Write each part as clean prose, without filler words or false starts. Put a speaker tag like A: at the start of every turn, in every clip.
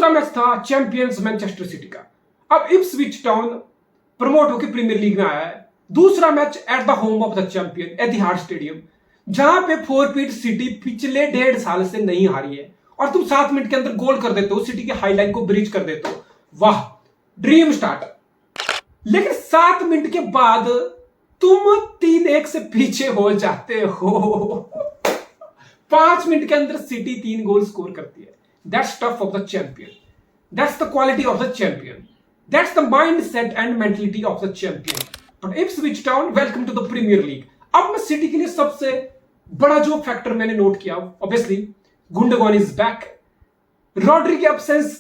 A: दूसरा मैच था champions Manchester city का। अब इप्सविच टाउन प्रमोट होकर प्रीमियर लीग में आया है। दूसरा match at the home of the champion Etihad stadium, जहां पे फोरपीट सिटी पिछले 1.5 साल से नहीं हारी है और तुम 7 मिनट के अंदर गोल कर देते हो, सिटी के हाईलाइन को ब्रीच कर देते हो। वाह, ड्रीम स्टार्ट। लेकिन 7 मिनट के बाद तुम 3-1 से पीछे हो जाते हो। 5 मिनट के अंदर सिटी 3 गोल स्कोर करती है। That's tough of the champion, that's the quality of the champion, that's the mindset and mentality of the champion. But Ipswich Town welcome to the Premier League. अब मैं सिटी के लिए सबसे बड़ा जो फैक्टर मैंने नोट किया, ऑब्वियसली गुंडोगान इज बैक। रॉड्री के एब्सेंस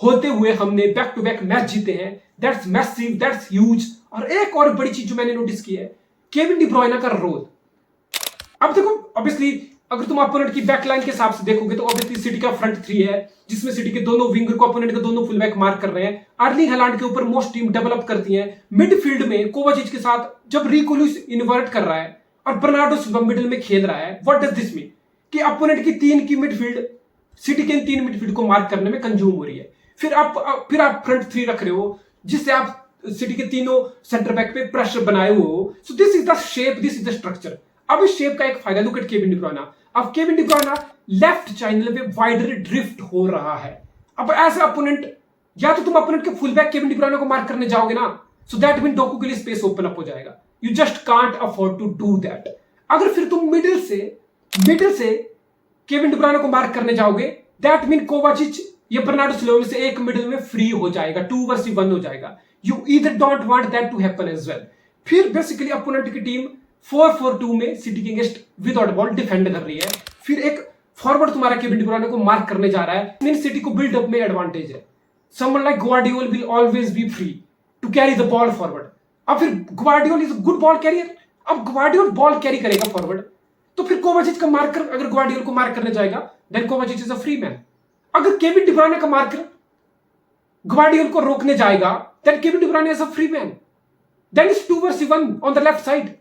A: होते हुए हमने बैक टू बैक मैच जीते हैं। That's massive, that's huge. और एक और बड़ी चीज जो मैंने नोटिस की है, केविन डी ब्रुयना का रोल। अब देखो, ऑब्वियसली अगर तुम अपोनेंट की बैकलाइन के हिसाब से देखोगे तो ऑब्वियसली सिटी का फ्रंट 3 है, जिसमें सिटी के दोनों विंगर को अपोनेंट के दोनों फुल बैक मार्क कर रहे हैं। अर्लिंग हालैंड के ऊपर मोस्ट टीम डेवलप करती है। मिडफील्ड में कोवाचिच के साथ जब रिको लुइस इन्वर्ट कर रहा है और बर्नार्डो सिल्वा मिडिल में खेल रहा है, व्हाट डज दिस मीन कि अपोनेंट की 3 की मिडफील्ड सिटी के 3 मिडफील्ड को मार्क करने में कंज्यूम हो रही है। फिर आप फ्रंट 3 रख रहे हो, जिससे आप सिटी के तीनों सेंटर बैक पे प्रेशर बनाए हुए हो। So this is the shape, this is the structure. अब इस शेप का एक फायदा, look at Kevin De Bruyne. अब Kevin De Bruyne left channel पे वाइडर ड्रिफ्ट हो रहा है। अब ऐसा अपोनेंट, या तो तुम अपोनेंट के full back Kevin De Bruyne को मार्क करने जाओगे ना, सो दैट मीन डोकू के लिए स्पेस ओपन अप हो जाएगा। You just can't afford to do that. अगर फिर तुम मिडिल से केविन डी ब्रुयना को मार्क करने जाओगे, दैट मीन कोवाचिच या बर्नार्डो सिल्वा में से एक मिडिल में फ्री हो जाएगा, 2 वर्सेस 1 हो जाएगा। You either don't want that to happen as well. फिर बेसिकली अपोनेंट की टीम 4-4-2 में सिटी के अगेंस्ट विदाउट बॉल डिफेंड कर रही है। फिर एक फॉरवर्ड तुम्हारा केविन डी ब्रुयना को मार्क करने जा रहा है, मीन सिटी को बिल्डअप में एडवांटेज है। Someone like Gvardiol will always be free to carry the ball forward. अब फिर Gvardiol is a good ball carrier. अब ग्वार्डियोल बॉल कैरी करेगा फॉरवर्ड, तो फिर कोवाचिच का मार्कर अगर ग्वार्डियोल को मार्क करने जाएगा, then Kovacic is a free man. अगर केविन डी ब्रुयना का मार्कर ग्वार्डियोल को रोकने जाएगा, then Kevin De Bruyne is a free man. Then is 2 versus 1 on the left side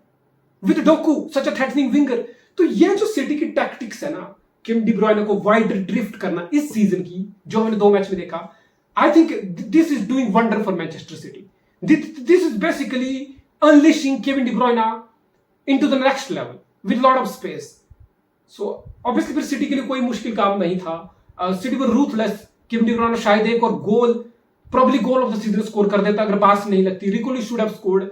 A: with Doku such a threatening winger. तो ये जो City की tactics है ना, केविन डी ब्रुयना को वाइड ड्रिफ्ट करना इस सीजन की, जो हमने 2 मैच में देखा, I think this is doing wonder for Manchester City. This is basically unleashing Kevin De Bruyne into the next level with lot of space. So obviously फिर City के लिए कोई मुश्किल काम नहीं था। City were ruthless. Kevin De Bruyne शायद एक और goal, probably goal of the season score कर देता अगर पास नहीं लगती। Rico Lewis should have scored.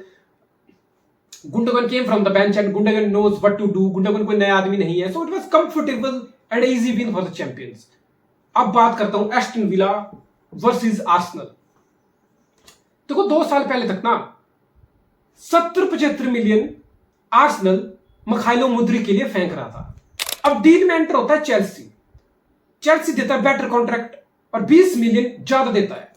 A: Gundogan came from the bench and Gundogan knows what to do. Gundogan कोई नया आदमी नहीं है, so it was comfortable and easy win for the champions. अब बात करता हूं एस्टन विला वर्सेस आर्सेनल। देखो 2 साल पहले तक ना 70-75 मिलियन आर्सेनल मिखाइलो मुद्रिक के लिए फेंक रहा था। अब डील में एंटर होता है चेल्सी देता है बेटर कॉन्ट्रैक्ट और 20 मिलियन ज्यादा देता है,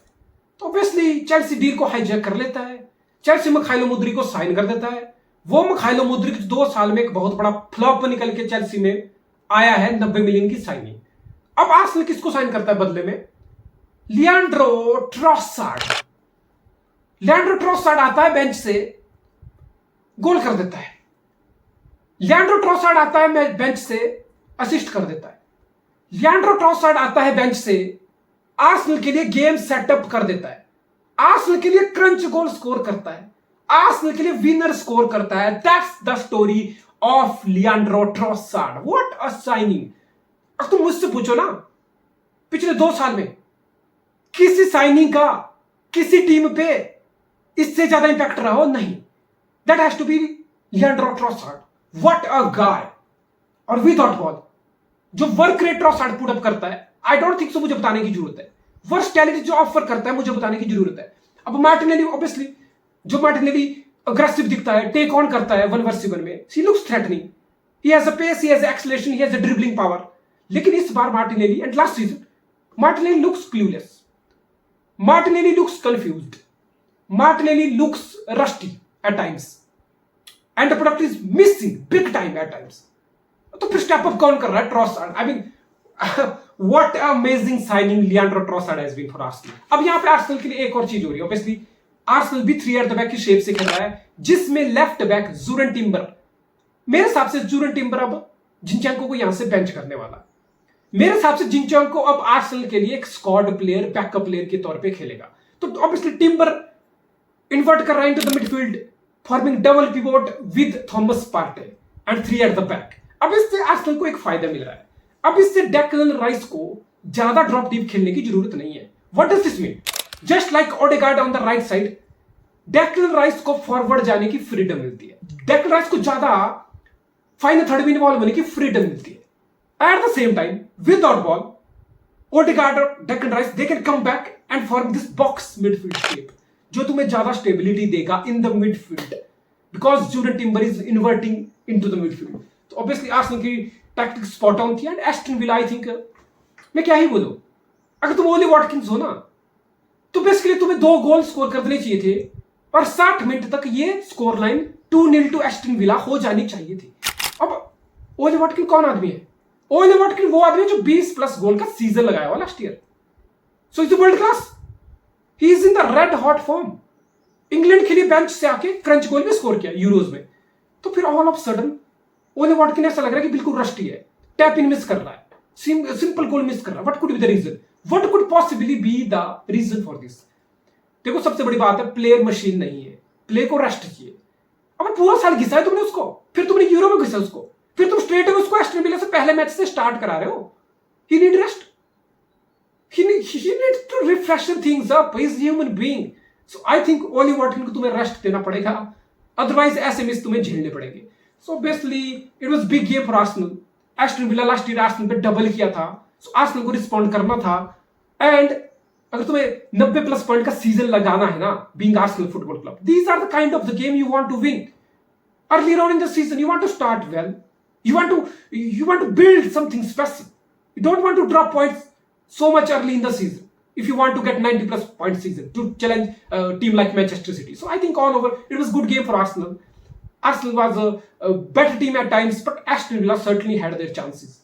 A: तो ऑब्वियसली चेल्सी डील को हाईजैक कर लेता है। चेल्सी मिखाइलो मुद्रिक को साइन कर देता है। वो मिखाइलो मुद्रिक 2 साल में एक बहुत बड़ा फ्लॉप निकल के चेल्सी में आया है, 90 मिलियन की साइनिंग। अब आर्सेनल किसको साइन करता है बदले में? लियांड्रो ट्रॉसार्ड। लियांड्रो ट्रॉसार्ड आता है बेंच से, गोल कर देता है। लियांड्रो ट्रॉसार्ड आता है बेंच से, असिस्ट कर देता है। लियांड्रो ट्रॉसार्ड आता है बेंच से, आर्सेनल के लिए गेम सेटअप कर देता है। आर्सेनल के लिए क्रंच गोल स्कोर करता है। आर्सेनल के लिए विनर स्कोर करता है। That's the story of Leandro Trossard. What a signing. अब तुम मुझसे पूछो ना, पिछले 2 साल में किसी साइनिंग का किसी टीम पे इससे ज्यादा इंपैक्ट रहा हो? नहीं। That has to be Leandro Trossard. What a guy. और विदाउट बॉल जो work rate Trossard put up करता है, आई डोंट थिंक सो मुझे बताने की जरूरत है। वर्सटैलिटी जो ऑफर करता है मुझे बताने की जरूरत है। अब मार्टिनेली, ऑब्वियसली जो मार्टिनेली अग्रेसिव दिखता है, टेक ऑन करता है 1 वर्सेस 1 में, he looks threatening, he has a pace, he has acceleration, he has a dribbling power. लेकिन इस बार Martinelli and last season Martinelli looks clueless, Martinelli looks confused, Martinelli looks rusty at times and the product is missing big time at times. तो फिर step up कौन कर रहा है? Trossard. I mean what amazing signing Leandro Trossard has been for Arsenal. अब यहां पे Arsenal के लिए एक और चीज हो रही है। ऑब्वियसली आर्सेनल भी 3 एट द बैक की शेप से खेल रहा है, जिसमें लेफ्ट बैक जुरन टिम्बर, मेरे हिसाब से जुरन टिम्बर अब जिनचेंको को यहां से बेंच करने वाला। मेरे हिसाब से जिंचोंको अब आर्सेनल के लिए एक स्क्वाड प्लेयर, बैकअप प्लेयर के तौर पे खेलेगा। तो ऑब्वियसली टिम्बर इन्वर्ट कर रहा है into the midfield, forming double pivot with Thomas Partey and 3 at the back. अब इससे आर्सेनल को एक फायदा मिल रहा है, अब इससे डेक्लन राइस को ज्यादा ड्रॉप डीप खेलने की जरूरत नहीं है। What does this mean? Just like Odegaard on the right side, Declan rice को फॉरवर्ड जाने की फ्रीडम मिलती है, डेक्लन राइस को ज्यादा फाइनल थर्ड में इन्वॉल्व होने की फ्रीडम मिलती है। At the same time, without ball, Odegaard or Declan Rice, they can come back and form this box midfield shape, जो तुम्हें ज्यादा स्टेबिलिटी देगा in the midfield, because Julian Timber is inverting into the midfield. तो obviously Arsenal की tactic spot on थी and Aston villa, I think मैं क्या ही बोलूं, अगर तुम ओली वॉटकिंस हो ना तो बेसिकली तुम्हें 2 गोल स्कोर कर देने चाहिए थे और 60 मिनट तक ये score line 2-0 to Aston Villa हो जानी चाहिए थी। अब ओली वॉटकिन कौन आदमी है? ओली वॉटकिन वो आदमी है जो 20+ गोल का सीजन लगाया हुआ last year. So is world class, he is in the red hot form. England के लिए बेंच से आके क्रंच गोल भी स्कोर किया यूरोज में। तो फिर ऑल ऑफ सडन ओली वॉटकिन ऐसा लग रहा है कि बिल्कुल रस्टी है, टैप इन मिस कर रहा है, सिंपल गोल मिस कर रहा है। What could be the reason? What could possibly be the reason for this? देखो सबसे बड़ी बात है, प्लेयर मशीन नहीं है, प्ले को रेस्ट चाहिए। अब पूरा साल घिसा है तुमने उसको, फिर तुमने यूरो में घिसा उसको, फिर तुम स्ट्रेट अवे उसको एस्टन विला से पहले मैच से स्टार्ट करा रहे हो। He need rest, he needs to refresh things up. He is a human being. So I think ओली वॉटकिन को तुम्हें रेस्ट देना पड़ेगा, अदरवाइज ऐसे मिस तुम्हें झेलने पड़ेंगे। So basically it was big game for Arsenal. Aston villa last year Arsenal पे double किया था, सो आर्सेनल को रिस्पॉन्ड करना था। एंड अगर तुम्हें 90+ पॉइंट का सीजन लगाना है ना, being Arsenal football club, these are the kind of the game you want to win. Earlier on in the season, you want to start well. You want to build something special. You don't want to drop points so much early in the season if you want to get 90+ point season to challenge a team like Manchester City. So I think all over it was good game for Arsenal. Arsenal was a better team at times, but Aston Villa certainly had their chances.